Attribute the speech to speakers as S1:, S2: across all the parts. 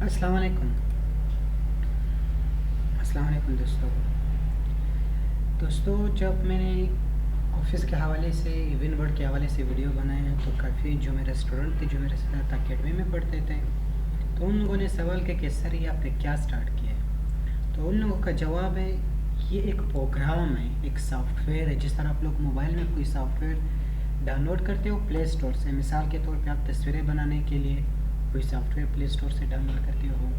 S1: अस्सलाम वालेकुम। अस्सलाम वालेकुम दोस्तों, जब मैंने ऑफिस के हवाले से इवेंट वर्ड के हवाले से वीडियो बनाए हैं तो काफ़ी जो मेरे स्टूडेंट थे जो मेरे साथ अकेडमी में पढ़ते थे, तो उन लोगों ने सवाल किया कि सर ये आपने क्या स्टार्ट किया है। तो उन लोगों का जवाब है ये एक प्रोग्राम है, एक सॉफ्टवेयर है। जिस तरह आप लोग मोबाइल में कोई सॉफ्टवेयर डाउनलोड करते हो प्ले स्टोर से, मिसाल के तौर पे आप तस्वीरें बनाने के लिए कोई सॉफ्टवेयर प्ले स्टोर से डाउनलोड करते हो,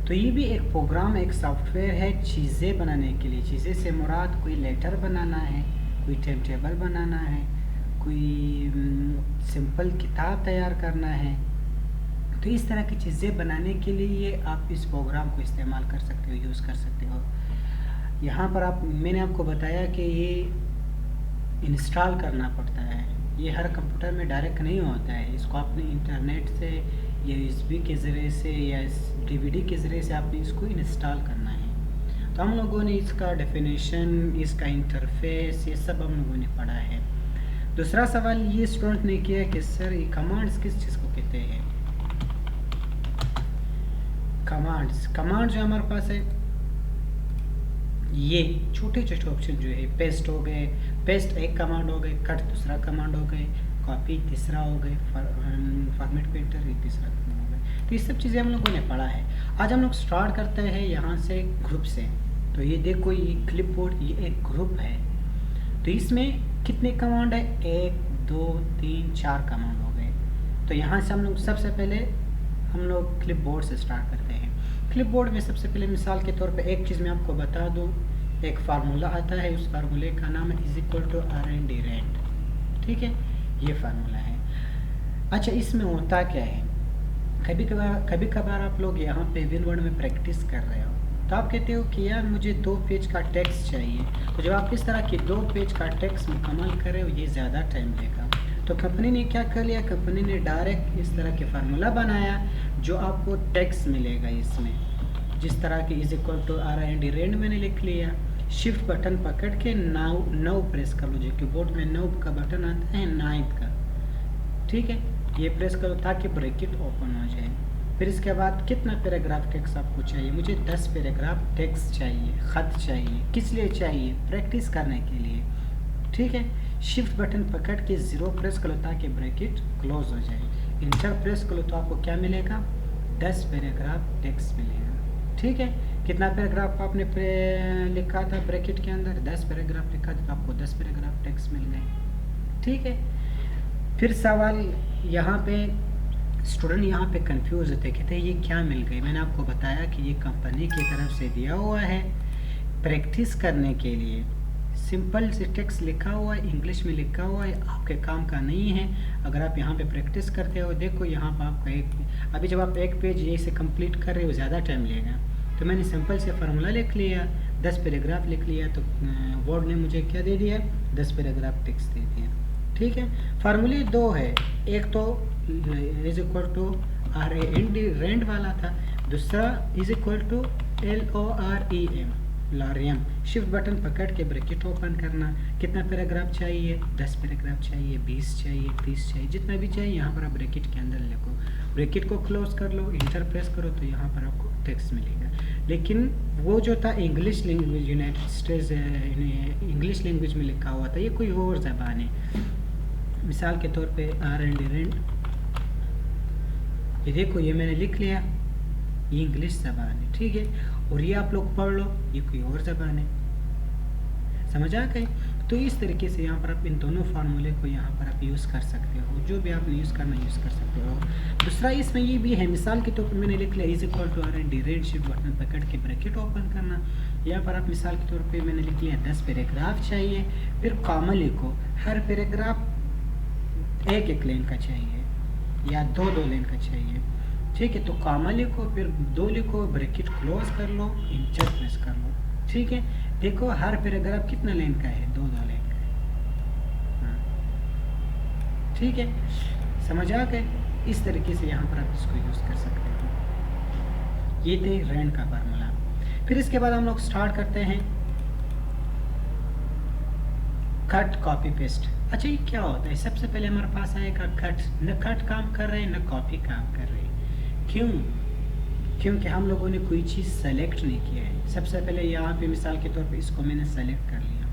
S1: तो ये भी एक प्रोग्राम, एक सॉफ्टवेयर है चीज़ें बनाने के लिए। चीज़ें से मुराद कोई लेटर बनाना है, कोई टाइम टेबल बनाना है, कोई सिंपल किताब तैयार करना है। तो इस तरह की चीज़ें बनाने के लिए ये आप इस प्रोग्राम को इस्तेमाल कर सकते हो, यूज़ कर सकते हो। यहाँ पर मैंने आपको बताया कि ये इंस्टॉल करना पड़ता है। ये हर कंप्यूटर में डायरेक्ट नहीं होता है। इसको आपने इंटरनेट से या यूएसबी के ज़रिए से या डीवीडी के ज़रिए से आपने इसको इंस्टॉल करना है। तो हम लोगों ने इसका डेफिनेशन, इसका इंटरफेस, ये सब हम लोगों ने पढ़ा है। दूसरा सवाल ये स्टूडेंट ने किया कि सर ये कमांड्स किस चीज़ को कहते हैं। कमांड जो हमारे पास है, ये छोटे छोटे ऑप्शन जो है, पेस्ट हो गए, पेस्ट एक कमांड हो गए, कट दूसरा कमांड हो गए, कॉपी तीसरा हो गए, फॉर्मेट पेंटर ये तीसरा कमांड हो गए। तो ये सब चीज़ें हम लोगों ने पढ़ा है। आज हम लोग स्टार्ट करते हैं यहाँ से ग्रुप से। तो ये देखो, ये क्लिपबोर्ड ये एक ग्रुप है। तो इसमें कितने कमांड है? 1 2 3 4 कमांड हो गए। तो यहाँ से हम लोग सबसे पहले हम लोग क्लिपबोर्ड से स्टार्ट करते हैं। क्लिपबोर्ड में सबसे पहले मिसाल के तौर पे एक चीज़ मैं आपको बता दूं, एक फार्मूला आता है, उस फार्मूले का नाम है =R&D रेंट। ठीक है, ये फार्मूला है। अच्छा, इसमें होता क्या है, कभी कभार आप लोग यहाँ पे विनवर्ड में प्रैक्टिस कर रहे हो, तो आप कहते हो कि यार मुझे 2 पेज का टेक्स्ट चाहिए। तो जब आप इस तरह के 2 पेज का टेक्स्ट मुकम्मल कर रहे हो, ये ज़्यादा टाइम लेगा। तो कंपनी ने क्या कर लिया, कंपनी ने डायरेक्ट इस तरह के फार्मूला बनाया जो आपको टेक्स्ट मिलेगा इसमें, जिस तरह के =R&D रेंट मैंने लिख लिया। शिफ्ट बटन पकड़ के 9 प्रेस कर लो, जो कीबोर्ड में 9 का बटन आता है, 9th का। ठीक है, ये प्रेस करो ताकि ब्रैकेट ओपन हो जाए। फिर इसके बाद कितना पैराग्राफ टेक्स्ट आपको चाहिए? मुझे 10 पैराग्राफ टेक्स्ट चाहिए, ख़त चाहिए। किस लिए चाहिए? प्रैक्टिस करने के लिए। ठीक है, शिफ्ट बटन पकड़ के 0 प्रेस करो ताकि ब्रैकेट क्लोज हो जाए। इंटर प्रेस करो तो आपको क्या मिलेगा? 10 पैराग्राफ टेक्स्ट मिलेगा। ठीक है, कितना पैराग्राफ आपने लिखा था ब्रैकेट के अंदर? 10 पैराग्राफ लिखा था, तो आपको 10 पैराग्राफ टेक्स्ट मिल गए। ठीक है, फिर सवाल यहाँ पे स्टूडेंट यहाँ पे कंफ्यूज होते, कहते ये क्या मिल गई। मैंने आपको बताया कि ये कंपनी की तरफ से दिया हुआ है प्रैक्टिस करने के लिए। सिंपल से टेक्स्ट लिखा हुआ है, इंग्लिश में लिखा हुआ है, आपके काम का नहीं है। अगर आप यहाँ पे प्रैक्टिस करते हो, देखो यहाँ पर आपका अभी जब आप एक पेज ये से कंप्लीट कर रहे हो ज़्यादा टाइम लेगा। तो मैंने सिंपल से फार्मूला लिख लिया, 10 पैराग्राफ लिख लिया, तो वर्ड ने मुझे क्या दे दिया? 10 पैराग्राफ टेक्स्ट दे दिया। ठीक है, फार्मूले 2 है, एक तो =R&D रेंट वाला था, दूसरा =LOREM लॉरियम। शिफ्ट बटन पकड़ के ब्रैकेट ओपन करना। कितना पैराग्राफ चाहिए? 10 पैराग्राफ चाहिए, 20 चाहिए, 30 चाहिए, जितना भी चाहिए यहाँ पर आप ब्रैकेट के अंदर लिखो। ब्रैकेट को क्लोज कर लो, इंटर प्रेस करो, तो यहाँ पर आपको टेक्स्ट मिलेगा। लेकिन वो जो था English language, United states English language में लिखा हुआ था, ये कोई और ज़बान है। मिसाल के तौर पे R&D रेंट, ये देखो ये मैंने लिख लिया, ये इंग्लिश ज़बान है। ठीक है, और ये आप लोग पढ़ लो, ये कोई और ज़बान है। समझ आ गए? तो इस तरीके से यहाँ पर आप इन दोनों फार्मूले को यहाँ पर आप यूज़ कर सकते हो, जो भी आपने यूज़ करना यूज़ कर सकते हो। दूसरा इसमें ये भी है, मिसाल के तौर पर मैंने लिख लिया =R&D रेंट, शिफ्ट बटन पकड़ के ब्रैकेट ओपन करना। यहाँ पर आप मिसाल के तौर पर मैंने लिख लिया 10 पैराग्राफ चाहिए, फिर कॉमा लिखो, हर पैराग्राफ 1 लाइन का चाहिए या 2 लाइन का चाहिए। ठीक है, तो कॉमा लिखो, फिर 2 लिखो, ब्रैकेट क्लोज कर लो, इंटर प्रेस कर लो। ठीक है, देखो हर पैराग्राफ कितना लाइन का है? 2 लाइन का है। ठीक है, समझ आ गए? इस तरीके से यहाँ पर आप इसको यूज़ कर सकते हो। ये थे रेंट का फार्मूला। फिर इसके बाद हम लोग स्टार्ट करते हैं कट कॉपी पेस्ट। अच्छा, ये क्या होता है? सबसे पहले हमारे पास आएगा कट। न कट काम कर रहे हैं, न कॉपी काम कर रहे हैं। क्यों? क्योंकि हम लोगों ने कोई चीज़ सेलेक्ट नहीं किया है। सबसे पहले यहाँ पे मिसाल के तौर पे इसको मैंने सेलेक्ट कर लिया,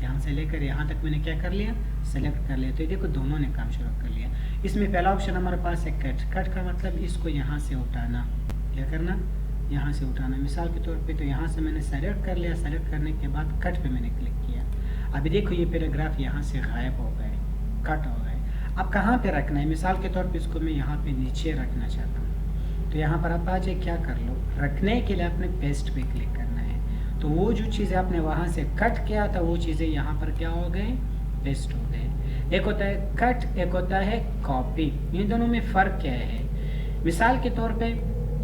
S1: यहाँ से लेकर यहाँ तक मैंने क्या कर लिया, सेलेक्ट कर लिया। तो ये देखो दोनों ने काम शुरू कर लिया। इसमें पहला ऑप्शन हमारे पास है कट। कट का मतलब इसको यहाँ से उठाना, क्या करना, यहाँ से उठाना। मिसाल के तौर पे तो यहाँ से मैंने सेलेक्ट कर लिया, सेलेक्ट करने के बाद कट पे मैंने क्लिक किया। अभी देखो ये पैराग्राफ यहाँ से गायब हो गए, कट हो गए। अब कहाँ पे रखना है, मिसाल के तौर पे इसको मैं यहाँ पे नीचे रखना चाहता हूँ। तो यहाँ पर आप आ जाए, क्या कर लो, रखने के लिए आपने पेस्ट पे क्लिक करना है। तो वो जो चीज़ें आपने वहाँ से कट किया था वो चीज़ें यहाँ पर क्या हो गए, पेस्ट हो गए। एक होता है कट, एक होता है कॉपी। इन दोनों में फ़र्क क्या है। मिसाल के तौर पे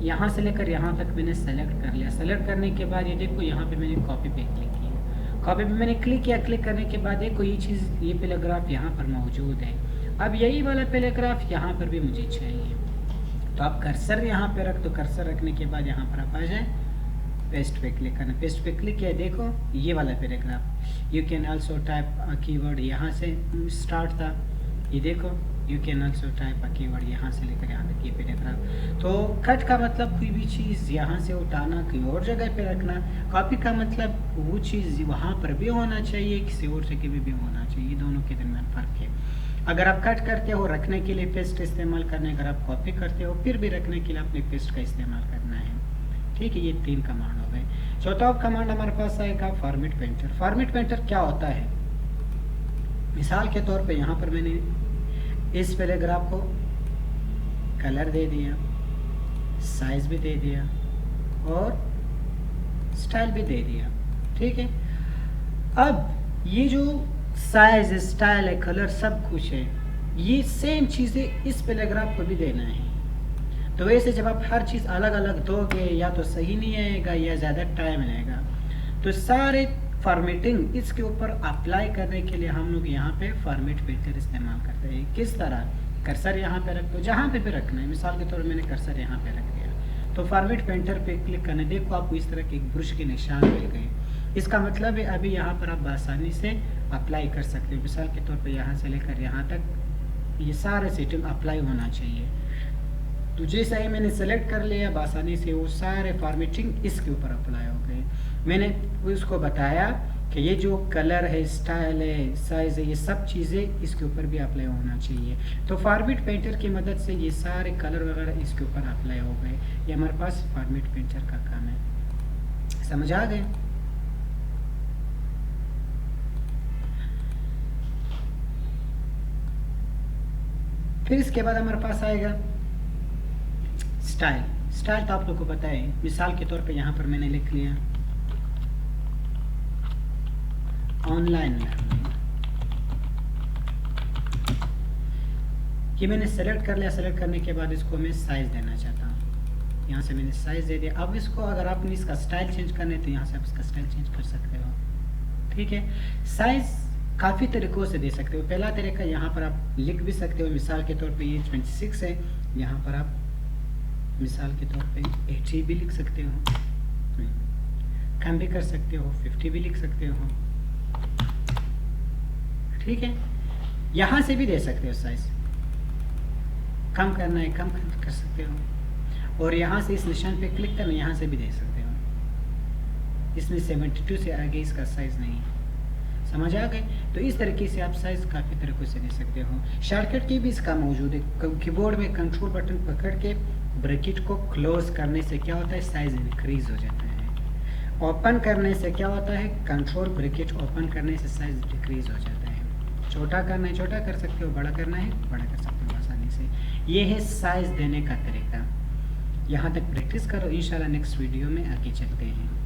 S1: यहाँ से लेकर यहाँ तक मैंने सेलेक्ट कर लिया। सेलेक्ट करने के बाद ये देखो यहाँ पे मैंने कॉपी पे क्लिक किया। कॉपी पे मैंने क्लिक किया। क्लिक करने के बाद देखो ये चीज़, ये पैराग्राफ यहाँ पर मौजूद है। अब यही वाला पैराग्राफ यहाँ पर भी मुझे चाहिए। तो आप कर्सर यहाँ पे रख दो। कर्सर रखने के बाद यहाँ पर आप आ जाए, पेस्ट पे क्लिक करना। पेस्ट पे क्लिक किया, देखो ये वाला paragraph. You can also type keyword, यहाँ से स्टार्ट था। ये देखो you can also type keyword, यहाँ से लेकर यहाँ तक ये पैराग्राफ। तो कट का मतलब कोई भी चीज़ यहाँ से उठाना, कहीं और जगह पे रखना। कॉपी का मतलब वो चीज़ वहाँ पर भी होना चाहिए, किसी और जगह भी होना चाहिए। दोनों के दरमियान फ़र्क है। अगर आप कट करते हो रखने के लिए पेस्ट इस्तेमाल करना है, अगर आप कॉपी करते हो फिर भी रखने के लिए आपने पेस्ट का इस्तेमाल करना है। ठीक है, ये 3 कमांड हो गए। चौथा कमांड हमारे पास आएगा फॉर्मेट पेंटर। फॉर्मेट पेंटर क्या होता है, मिसाल के तौर पे यहाँ पर मैंने इस पैराग्राफ को कलर दे दिया, साइज भी दे दिया और स्टाइल भी दे दिया। ठीक है, अब ये जो साइज, स्टाइल है, कलर, सब कुछ है, ये सेम चीज़ें इस पैराग्राफ को भी देना है। तो वैसे जब आप हर चीज़ अलग अलग दोगे या तो सही नहीं आएगा या ज़्यादा टाइम लगेगा। तो सारे फॉर्मेटिंग इसके ऊपर अप्लाई करने के लिए हम लोग यहाँ पे फॉर्मेट पेंटर इस्तेमाल करते हैं। किस तरह, कर्सर यहाँ पे रख दो, जहाँ पे भी रखना है। मिसाल के तौर पर मैंने कर्सर यहाँ पे रख दिया। तो फॉर्मेट पेंटर पे क्लिक करना, देखो आपको इस तरह के एक ब्रश के निशान मिल गए। इसका मतलब है अभी यहाँ पर आप आसानी से अप्लाई कर सकते हो। मिसाल के तौर पर यहाँ से लेकर यहाँ तक ये सारे सेटिंग अप्लाई होना चाहिए। तो जैसा ही मैंने सेलेक्ट कर लिया, आसानी से वो सारे फॉर्मेटिंग इसके ऊपर अप्लाई हो गए। मैंने उसको बताया कि ये जो कलर है, स्टाइल है, साइज है, ये सब चीज़ें इसके ऊपर भी अप्लाई होना चाहिए। तो फॉर्मेट पेंटर की मदद से ये सारे कलर वगैरह इसके ऊपर अप्लाई हो गए। ये हमारे पास फॉर्मेट पेंटर का काम है। समझ आ गए। फिर इसके बाद हमारे पास आएगा स्टाइल। स्टाइल तो आप लोग को पता है। मिसाल के तौर पे यहाँ पर मैंने लिख लिया ऑनलाइन लर्निंग। ये मैंने सेलेक्ट कर लिया। सेलेक्ट करने के बाद इसको मैं साइज देना चाहता हूँ। यहाँ से मैंने साइज दे दिया। अब इसको अगर आपने इसका स्टाइल चेंज करना है तो यहाँ से आप इसका स्टाइल चेंज कर सकते हो। ठीक है, साइज काफ़ी तरीक़ों से दे सकते हो। पहला तरीका, यहाँ पर आप लिख भी सकते हो। मिसाल के तौर पे ये 26 है, यहाँ पर आप मिसाल के तौर पे 80 भी लिख सकते हो, कम भी कर सकते हो, 50 भी लिख सकते हो। ठीक है, यहाँ से भी दे सकते हो साइज। कम करना है कम कर सकते हो, और यहाँ से इस निशान पे क्लिक करना, यहाँ से भी दे सकते हो। इसमें 72 से आगे इसका साइज नहीं है। समझ आ गए। तो इस तरीके से आप साइज काफ़ी तरीक़ों से दे सकते हो। शॉर्टकट की भी इसका मौजूद है। कीबोर्ड में कंट्रोल बटन पकड़ के ब्रैकेट को क्लोज करने से क्या होता है, साइज इंक्रीज हो जाता है। ओपन करने से क्या होता है, कंट्रोल ब्रैकेट ओपन करने से साइज डिक्रीज हो जाता है। छोटा करना है छोटा कर सकते हो, बड़ा करना है बड़ा कर सकते हो आसानी से। ये है साइज देने का तरीका। यहाँ तक प्रैक्टिस करो, इंशाल्लाह नेक्स्ट वीडियो में आगे चलते हैं।